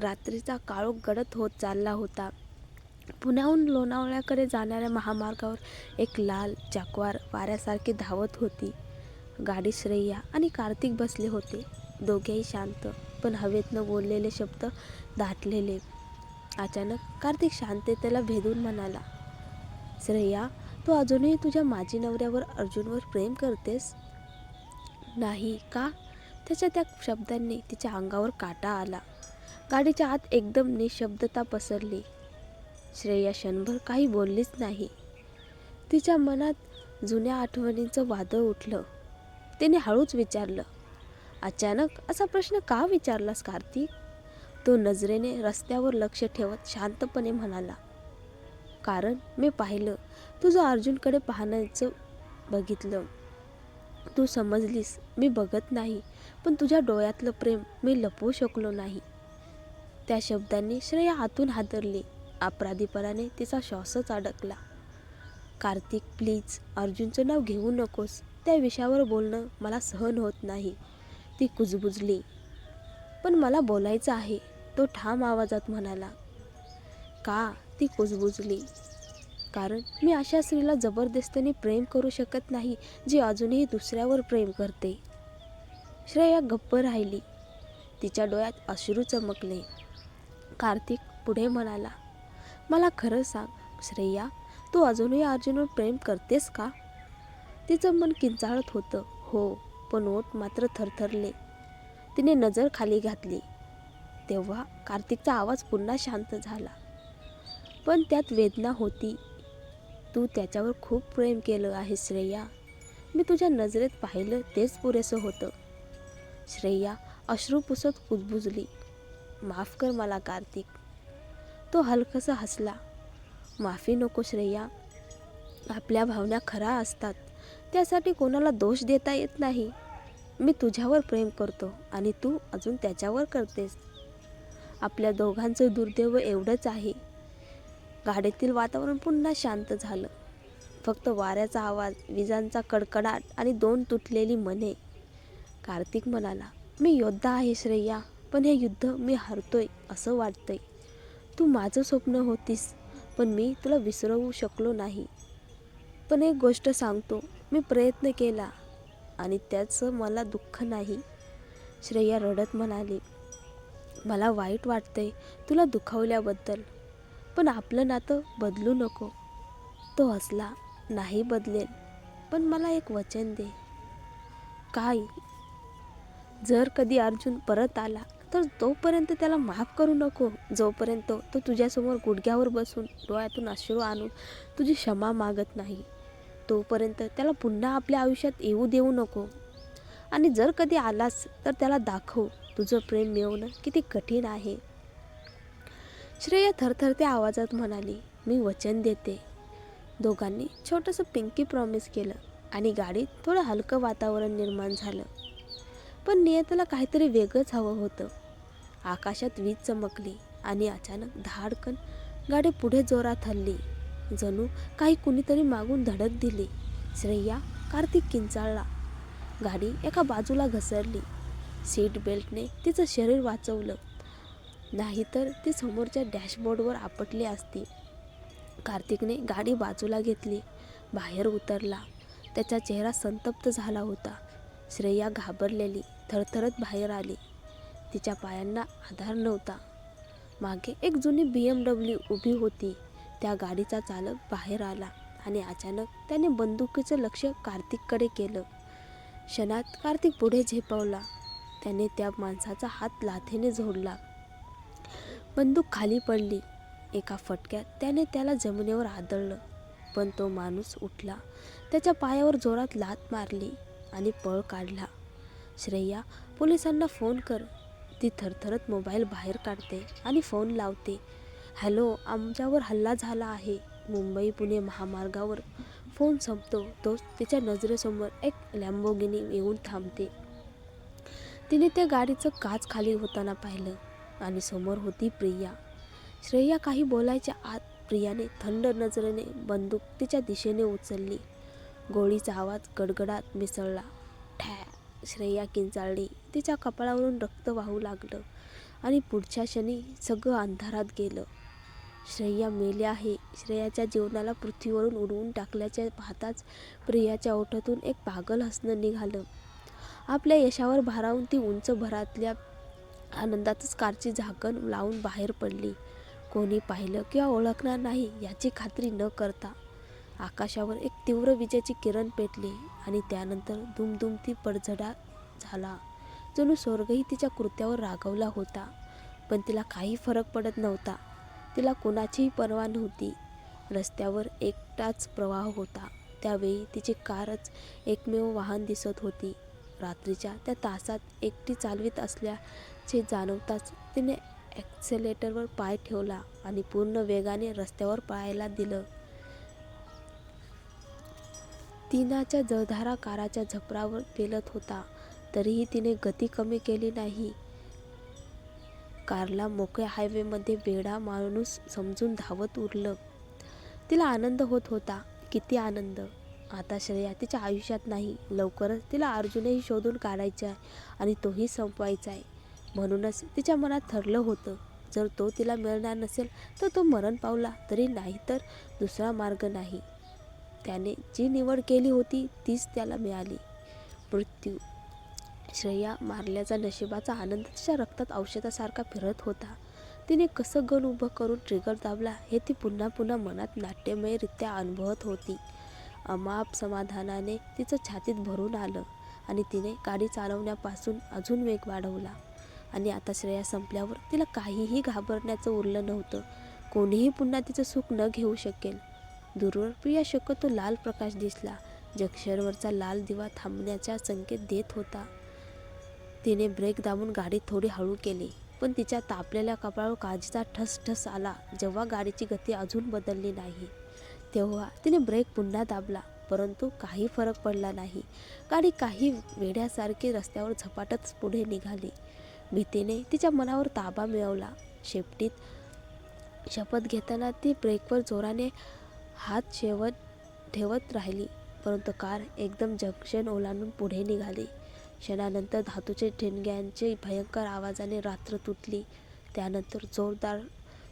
रात्रीचा काळोख गडद होत चालला होता. पुण्याहून लोणावळ्याकडे जाणाऱ्या महामार्गावर एक लाल जाग्वार वाऱ्यासारखी धावत होती. गाडीत श्रेया आणि कार्तिक बसले होते. दोघेही शांत, पण हवेतनं बोललेले शब्द दाटलेले. अचानक कार्तिक शांततेला भेदून म्हणाला, श्रेया, तू अजूनही तुझ्या माजी नवऱ्यावर अर्जुनवर प्रेम करतेस? नाही का? त्याच्या त्या शब्दांनी तिच्या अंगावर काटा आला. गाडीच्या आत एकदम निशब्दता पसरली. श्रेया क्षणभर काही बोललीच नाही. तिच्या मनात जुन्या आठवणींचं वादळ उठलं. तिने हळूच विचारलं, अचानक असा प्रश्न का विचारलास कार्तिक? तो नजरेने रस्त्यावर लक्ष ठेवत शांतपणे म्हणाला, कारण मी पाहिलं, तुझं अर्जुनकडे पाहण्याचं बघितलं. तू समजलीस मी बघत नाही, पण तुझ्या डोळ्यातलं प्रेम मी लपवू शकलो नाही. त्या शब्दांनी श्रेया आतून हादरली. अपराधीपणाने तिचा श्वासच अडकला. कार्तिक, प्लीज, अर्जुनचं नाव घेऊ नकोस. त्या विषयावर बोलणं मला सहन होत नाही. ती कुजबुजली. पण मला बोलायचं आहे, तो ठाम आवाजात म्हणाला. का? ती कुजबुजली. कारण मी अशा स्त्रीला जबरदस्तीने प्रेम करू शकत नाही, जी अजूनही दुसऱ्यावर प्रेम करते. श्रेया गप्प राहिली. तिच्या डोळ्यात अश्रू चमकले. कार्तिक पुढे म्हणाला, मला खरं सांग श्रेया, तू अजूनही अर्जुनवर प्रेम करतेस का? तिचं मन किंचाळत होतं. हो, पण ओठ मात्र थरथरले. तिने नजर खाली घातली. तेव्हा कार्तिकचा आवाज पुन्हा शांत झाला, पण त्यात वेदना होती. तू त्याच्यावर खूप प्रेम केलं आहे श्रेया. मी तुझ्या नजरेत पाहिलं तेच पुरेसं होतं. श्रेया अश्रू पुसत कुजबुजली. माफ कर मला कार्तिक. तो हलकसा हसला. माफी नको श्रेया. आपल्या भावना खऱ्या असतात, त्यासाठी कोणाला दोष देता येत नाही. मी तुझ्यावर प्रेम करतो आणि तू अजून त्याच्यावर करतेस. आपल्या दोघांचं दुर्दैव एवढंच आहे. गाडीतील वातावरण पुन्हा शांत झालं. फक्त वाऱ्याचा आवाज, विजांचा कडकडाट आणि दोन तुटलेली मने. कार्तिक म्हणाला, मी योद्धा आहे श्रेया, पण हे युद्ध मी हरतोय असं वाटतंय. तू माझं स्वप्न होतीस, पण मी तुला विसरवू शकलो नाही. पण एक गोष्ट सांगतो, मी प्रयत्न केला आणि त्याचं मला दुःख नाही. श्रेया रडत म्हणाली, मला वाईट वाटतंय तुला दुखावल्याबद्दल, पण आपलं नातं बदलू नको. तो हसला. नाही बदलेल, पण मला एक वचन दे. काय? जर कधी अर्जुन परत आला तर तोपर्यंत त्याला माफ करू नको. जोपर्यंत तो तुझ्यासमोर गुडघ्यावर बसून डोळ्यातून अश्रू आणून तुझी क्षमा मागत नाही, तोपर्यंत त्याला पुन्हा आपल्या आयुष्यात येऊ देऊ नको. आणि जर कधी आलास तर त्याला दाखव तुझं प्रेम मिळवणं किती कठीण आहे. श्रेया थरथरत्या आवाजात म्हणाली, मी वचन देते. दोघांनी छोटंसं पिंकी प्रॉमिस केलं आणि गाडीत थोडं हलकं वातावरण निर्माण झालं. पण नियतीला काहीतरी वेगळंच हवं होतं. आकाशात वीज चमकली आणि अचानक धाडकन गाडी पुढे जोरात हलली. जणू काही कुणीतरी मागून धडक दिली. श्रेया, कार्तिक किंचाळला. गाडी एका बाजूला घसरली. सीट बेल्टने तिचं शरीर वाचवलं, नाहीतर ती समोरच्या डॅशबोर्डवर आपटली असती. कार्तिकने गाडी बाजूला घेतली. बाहेर उतरला. त्याचा चेहरा संतप्त झाला होता. श्रेया घाबरलेली थरथरत बाहेर आली. तिच्या पायांना आधार नव्हता. मागे एक जुनी BMW उभी होती. त्या गाडीचा चालक बाहेर आला आणि अचानक त्याने बंदुकीचं लक्ष कार्तिककडे केलं. क्षणात कार्तिक पुढे झेपावला. त्याने त्या माणसाचा हात लाथेने झोडला. बंदूक खाली पडली. एका फटक्यात त्याने त्याला जमिनीवर आदळलं. पण तो माणूस उठला, त्याच्या पायावर जोरात लाथ मारली आणि पळ काढला. श्रेया, पोलिसांना फोन कर. ती थरथरत मोबाईल बाहेर काढते आणि फोन लावते. हॅलो, आमच्यावर हल्ला झाला आहे. मुंबई पुणे महामार्गावर. फोन संपतो तोच तिच्या नजरेसमोर एक लॅम्बोर्गिनी येऊन थांबते. तिने त्या गाडीचं काच खाली होताना पाहिलं आणि समोर होती प्रिया. श्रेया काही बोलायच्या आत प्रियाने थंड नजरेने बंदूक तिच्या दिशेने उचलली. गोळीचा आवाज गडगडात मिसळला. ठॅ! श्रेया किंचाळली. तिच्या कपाळावरून रक्त वाहू लागलं आणि पुढच्या क्षणी सगळं अंधारात गेलं. श्रेया मेली आहे. श्रेयाच्या जीवनाला पृथ्वीवरून उडवून टाकल्याचे पाहताच प्रियाच्या ओठातून एक पागल हसणं निघालं. आपल्या यशावर भारावून ती उंच भरातल्या आनंदातच कारची झाकण लावून बाहेर पडली. कोणी पाहिलं किंवा ओळखणार नाही याची खात्री न करता आकाशावर एक तीव्र विजेची किरण पेटली आणि त्यानंतर दुमदुमती पडझडा झाला. जणू स्वर्गही तिच्या कृत्यावर रागावला होता. पण तिला काही फरक पडत नव्हता. तिला कोणाचीही पर्वा नव्हती. रस्त्यावर एकटाच प्रवाह होता. त्यावेळी तिची कारच एकमेव वाहन दिसत होती. रात्रीच्या त्या तासात एकटी चालवीत असल्याचे जाणवताच तिने ॲक्सेलेटरवर पाय ठेवला आणि पूर्ण वेगाने रस्त्यावर पळायला दिलं. तिनाच्या जळधारा काराच्या झपरावर पेलत होता, तरीही तिने गती कमी केली नाही. कारला मोकळ्या हायवेमध्ये वेडा माणूस समजून धावत उरलं. तिला आनंद होत होता. किती आनंद! आता श्रेया तिच्या आयुष्यात नाही. लवकरच तिला अर्जुनही शोधून काढायचा आहे आणि तोही संपवायचा आहे. म्हणूनच तिच्या मनात ठरलं होतं, जर तो तिला मिळणार नसेल तर तो मरण पावला तरी, नाही तर दुसरा मार्ग नाही. त्याने जी निवड केली होती तीच त्याला मिळाली, मृत्यू. श्रेया मारल्याचा नशिबाचा आनंद तिच्या रक्तात औषधासारखा फिरत होता. तिने कसं गन उभं करून ट्रिगर दाबला हे ती पुन्हा पुन्हा मनात नाट्यमयरित्या अनुभवत होती. अमाप समाधानाने तिचं छातीत भरून आलं आणि तिने गाडी चालवण्यापासून अजून वेग वाढवला. आणि आता श्रेया संपल्यावर तिला काहीही घाबरण्याचं उरलं नव्हतं. कोणीही पुन्हा तिचं सुख न घेऊ शकेल. दूरवर प्रिया शक्यतो लाल प्रकाश दिसला. जंक्शनवरचा लाल दिवा थांबण्याचा संकेत देत होता. तिने ब्रेक दाबून गाडी थोडी हळू केली, पण तिच्या तापलेल्या कपाळावर काळजीचा ठस आला. जेव्हा गाडीची गती अजून बदलली नाही तेव्हा तिने ब्रेक पुन्हा दाबला, परंतु काही फरक पडला नाही. गाडी काही वेड्यासारखी रस्त्यावर झपाटच पुढे निघाली. भीतीने तिच्या मनावर ताबा मिळवला. शेपटीत शपथ घेताना ती ब्रेकवर जोराने हात ठेवत राहिली, परंतु कार एकदम जंक्शन ओलांडून पुढे निघाली. क्षणानंतर धातूचे ठिणग्यांचे भयंकर आवाजाने रात्र तुटली. त्यानंतर जोरदार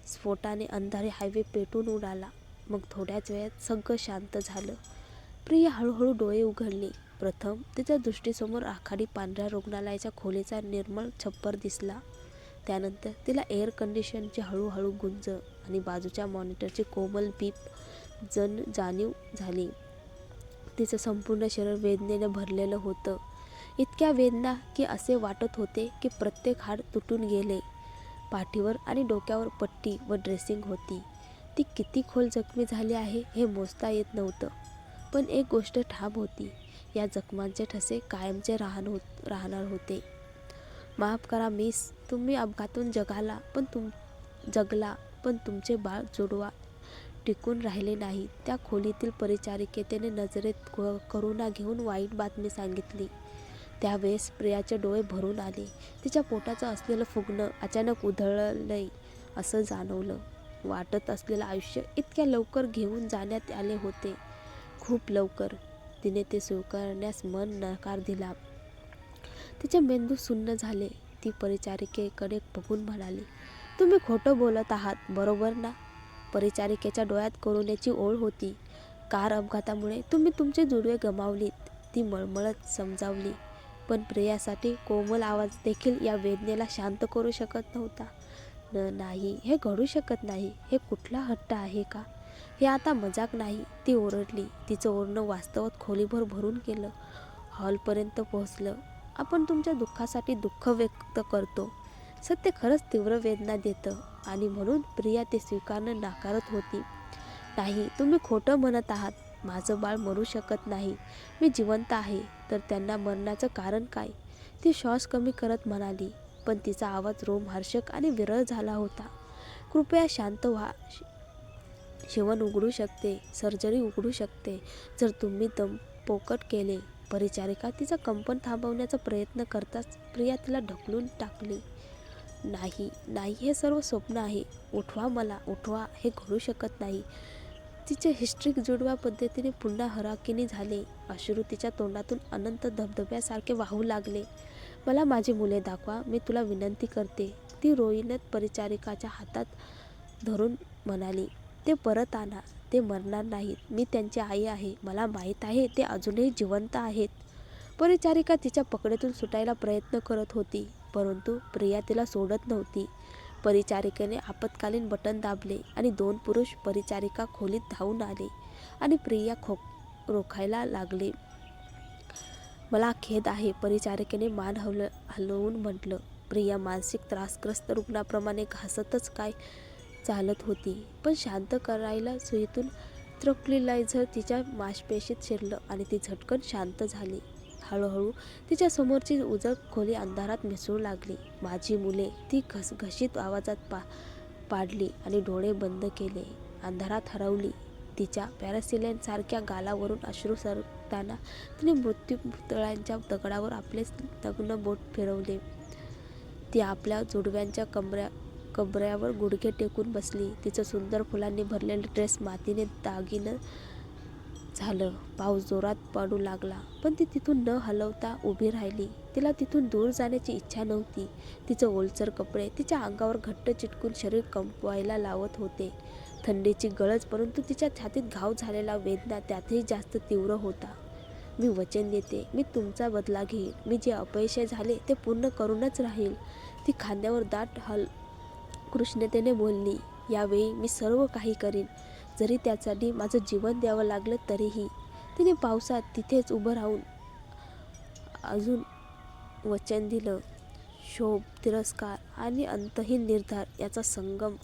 स्फोटाने अंधारे हायवे पेटून उडाला. मग थोड्याच वेळात सगळं शांत झालं. प्रिया हळूहळू डोळे उघडली. प्रथम तिच्या दृष्टीसमोर राखाडी पांढऱ्या रुग्णालयाच्या खोलीचा निर्मळ छप्पर दिसला. त्यानंतर तिला एअर कंडिशनची हळूहळू गुंज आणि बाजूच्या मॉनिटरची कोमल बीप जाणीव झाली. तिचं संपूर्ण शरीर वेदनेने भरलेलं होतं. इतक्या वेदना की असे वाटत होते की प्रत्येक हाड तुटून गेले. पाठीवर आणि डोक्यावर पट्टी व ड्रेसिंग होती. ती किती खोल जखमी झाली आहे हे मोजता येत नव्हतं. पण एक गोष्ट ठाम होती, या जखमांचे ठसे कायमचे राहणार होते. माफ करा मिस, तुम्ही अपघातून जगला पण तुमचे बाळ जुडवा टिकून राहिले नाही. त्या खोलीतील परिचारिकेने नजरेत करुणा घेऊन वाईट बातमी सांगितली. त्यावेळेस प्रियाचे डोळे भरून आले. तिच्या पोटाचं असलेलं फुगणं अचानक उधळलंय असं जाणवलं. वाटत असलेलं आयुष्य इतक्या लवकर घेऊन जाण्यात आले होते. खूप लवकर. तिने ते स्वीकारण्यास मन नकार दिला. तिचे मेंदू सुन्न झाले. ती परिचारिकेकडे बघून म्हणाली, तुम्ही खोटं बोलत आहात बरोबर ना? परिचारिकेच्या डोळ्यात करुणेची ओळ होती. कार अपघातामुळे तुम्ही तुमचे जुडवे गमावलीत, ती मळमळत समजावली. पण प्रियासाठी कोमल आवाज देखील या वेदनेला शांत करू शकत नव्हता. नाही, हे घडू शकत नाही. हे कुठला हट्ट आहे का? हे आता मजाक नाही, ती ओरडली. तिचं ओरडणं वास्तवात खोलीभर भरून गेलं. हॉलपर्यंत पोहोचलं. आपण तुमच्या दुःखासाठी दुःख व्यक्त करतो. सत्य खरंच तीव्र वेदना देतं आणि म्हणून प्रिया ते स्वीकारणं नाकारत होती. नाही, तुम्ही खोटं म्हणत आहात. माझं बाळ मरू शकत नाही. मी जिवंत आहे. तर त्यांना मरण्याचं कारण काय? ती श्वास कमी करत म्हणाली, पण तिचा आवाज रोमहर्षक आणि विरळ झाला होता. कृपया शांत व्हा. शिवण उघडू शकते, सर्जरी उघडू शकते, जर तुम्ही दम पोकट केले. परिचारिका तिचा कंपन थांबवण्याचा प्रयत्न करताच प्रिया तिला ढकलून टाकली. नाही, हे सर्व स्वप्न आहे. उठवा मला, उठवा. हे घडू शकत नाही. तिचे हिस्ट्रिक जुडव्या पद्धतीने पुन्हा हराकिनी झाले. अश्रू तिच्या तोंडातून अनंत धबधब्यासारखे वाहू लागले. मला माझी मुले दाखवा, मी तुला विनंती करते. ती रोईनत परिचारिकाच्या हातात धरून म्हणाली, ते परत आणा. ते मरणार नाहीत. मी त्यांची आई आहे. मला माहीत आहे ते अजूनही जिवंत आहेत. परिचारिका तिच्या पकडेतून सुटायला प्रयत्न करत होती, परंतु प्रिया तिला सोडत नव्हती. परिचारिकेने आपत्कालीन बटन दाबले आणि 2 पुरुष परिचारिका खोलीत धावून आले आणि प्रिया रोखायला लागले. मला खेद आहे, परिचारिकेने मान हलवून म्हटलं. प्रिया मानसिक त्रासग्रस्त रुग्णाप्रमाणे घासतच काय चालत होती, पण शांत करायला सुईतून ट्रँक्विलायझर तिच्या मांसपेशीत शिरलं आणि ती झटकन शांत झाली. हळूहळू तिच्या समोरची उजळ खोली अंधारात मिसळू लागली. माझी मुले, ती घसघशीत आवाजात पाडली आणि डोळे बंद केले. अंधारात हरवली. तिच्या पॅरासिलाईनसारख्या गालावरून अश्रू सरकताना तिने मृत्यूपुतळ्यांच्या दगडावर आपले नग्न बोट फिरवले. ती आपल्या जोडव्यांच्या कबऱ्यावर गुडघे टेकून बसली. तिचं सुंदर फुलांनी भरलेलं ड्रेस मातीने दागीनं झालं. पाऊस जोरात पडू लागला, पण ती तिथून न हलवता उभी राहिली. तिला तिथून दूर जाण्याची इच्छा नव्हती. तिचे ओलसर कपडे तिच्या अंगावर घट्ट चिटकून शरीर कंपवायला लावत होते. थंडीची गळज, परंतु तिच्या छातीत घाव झालेला वेदना त्यातही जास्त तीव्र होता. मी वचन देते, मी तुमचा बदला घेईन. मी जे अपयशी झाले ते पूर्ण करूनच राहील. ती खांद्यावर दाट कृष्णतेने बोलली. यावेळी मी सर्व काही करीन, जरी त्यासाठी माझं जीवन द्यावं लागलं तरीही. तिने पावसात तिथेच उभं राहून अजून वचन दिलं. क्षोभ, तिरस्कार आणि अंतहीन निर्धार याचा संगम